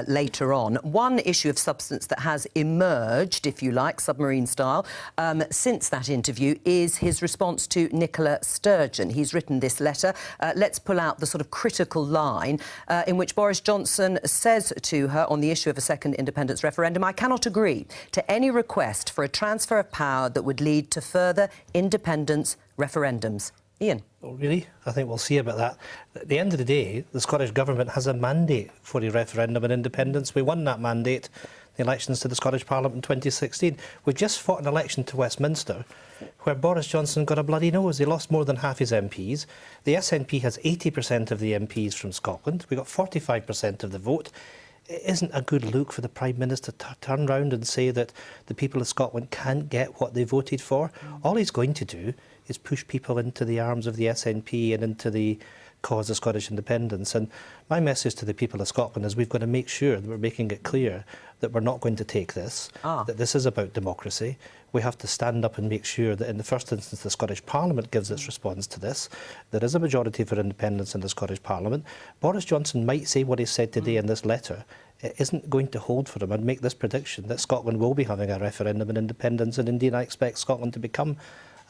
Later on. One issue of substance that has emerged, if you like, submarine style, since that interview is his response to Nicola Sturgeon. He's written this letter. Let's pull out the sort of critical line in which Boris Johnson says to her on the issue of a second independence referendum, "I cannot agree to any request for a transfer of power that would lead to further independence referendums." Ian? Oh, really? I think we'll see about that. At the end of the day, the Scottish Government has a mandate for a referendum on independence. We won that mandate, the elections to the Scottish Parliament in 2016. We just fought an election to Westminster where Boris Johnson got a bloody nose. He lost more than half his MPs. The SNP has 80% of the MPs from Scotland. We got 45% of the vote. It isn't a good look for the Prime Minister to turn round and say that the people of Scotland can't get what they voted for. All he's going to do is push people into the arms of the SNP and into the cause of Scottish independence. And my message to the people of Scotland is we've got to make sure that we're making it clear that we're not going to take this, that this is about democracy. We have to stand up and make sure that in the first instance the Scottish Parliament gives its response to this. There is a majority for independence in the Scottish Parliament. Boris Johnson might say what he said today in this letter. It isn't going to hold for him. I'd make this prediction that Scotland will be having a referendum on independence, and indeed I expect Scotland to become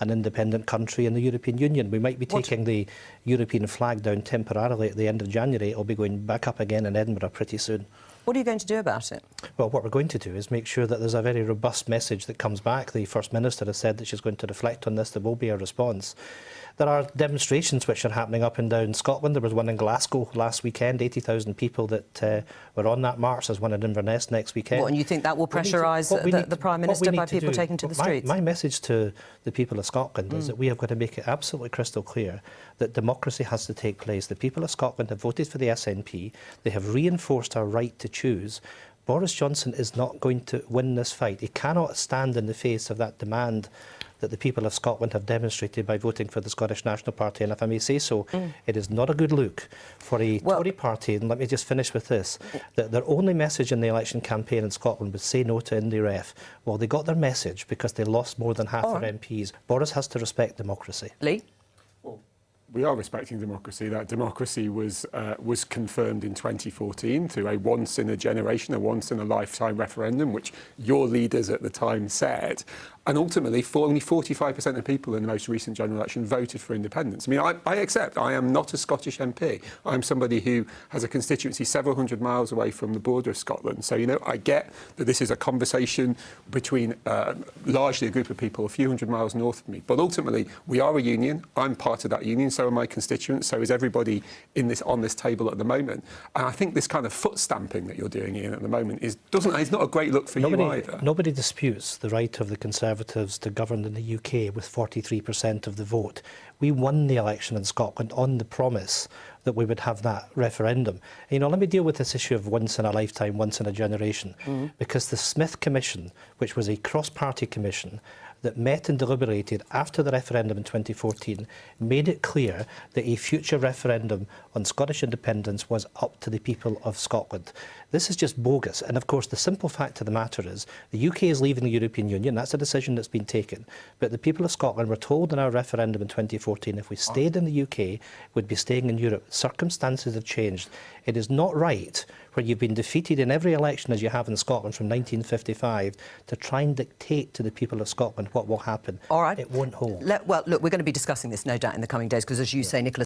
an independent country in the European Union. We might be taking the European flag down temporarily at the end of January. It'll be going back up again in Edinburgh pretty soon. What are you going to do about it? Well, what we're going to do is make sure that there's a very robust message that comes back. The First Minister has said that she's going to reflect on this. There will be a response. There are demonstrations which are happening up and down Scotland. There was one in Glasgow last weekend, 80,000 people that were on that march. There's one in Inverness next weekend. And you think that will pressurise the Prime Minister by people taking to the streets? My message to the people of Scotland is that we have got to make it absolutely crystal clear that democracy has to take place. The people of Scotland have voted for the SNP. They have reinforced our right to choose. Boris Johnson is not going to win this fight. He cannot stand in the face of that demand that the people of Scotland have demonstrated by voting for the Scottish National Party. And if I may say so, it is not a good look for a Tory party, and let me just finish with this, that their only message in the election campaign in Scotland was say no to Indy ref. Well, they got their message because they lost more than half their MPs. Boris has to respect democracy. Lee? We are respecting democracy. That democracy was confirmed in 2014 through a once-in-a-generation, a once-in-a-lifetime referendum, which your leaders at the time said. And ultimately, only 45% of people in the most recent general election voted for independence. I mean, I accept I am not a Scottish MP. I'm somebody who has a constituency several hundred miles away from the border of Scotland. So, you know, I get that this is a conversation between largely a group of people a few hundred miles north of me. But ultimately, we are a union. I'm part of that union. So are my constituents. So is everybody on this table at the moment. And I think this kind of foot stamping that you're doing, Ian, at the moment is not a great look for you either. Nobody disputes the right of the Conservatives to govern in the UK with 43% of the vote. We won the election in Scotland on the promise that we would have that referendum. You know, let me deal with this issue of once in a lifetime, once in a generation, because the Smith Commission, which was a cross-party commission that met and deliberated after the referendum in 2014, made it clear that a future referendum on Scottish independence was up to the people of Scotland. This is just bogus. And of course, the simple fact of the matter is the UK is leaving the European Union. That's a decision that's been taken. But the people of Scotland were told in our referendum in 2014 if we stayed in the UK, we'd be staying in Europe. Circumstances have changed. It is not right, where you've been defeated in every election as you have in Scotland from 1955, to try and dictate to the people of Scotland what will happen. All right. It won't hold. Well, look, we're going to be discussing this, no doubt, in the coming days, because as you say, Nicola